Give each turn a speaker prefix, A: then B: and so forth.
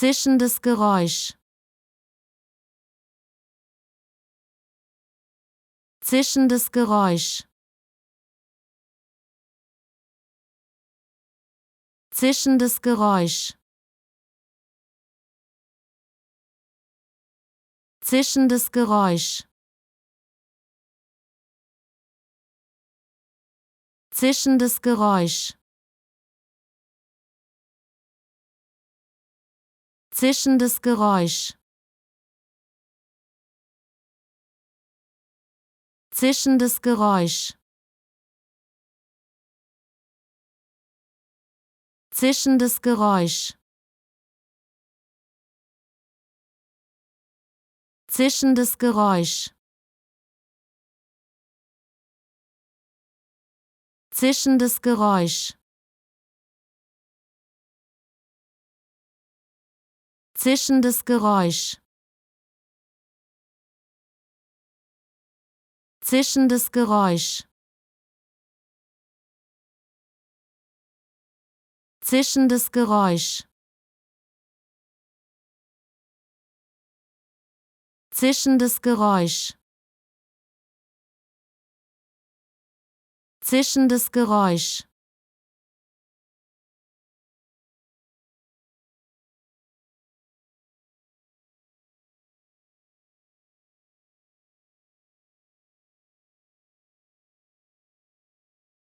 A: zischendes Geräusch, zischendes Geräusch, zischendes Geräusch, zischendes Geräusch, zischendes Geräusch, zischendes Geräusch, zischendes Geräusch, zischendes Geräusch, zischendes Geräusch, zischendes Geräusch, zischendes Geräusch, zischendes Geräusch, zischendes Geräusch, zischendes Geräusch, zischendes Geräusch,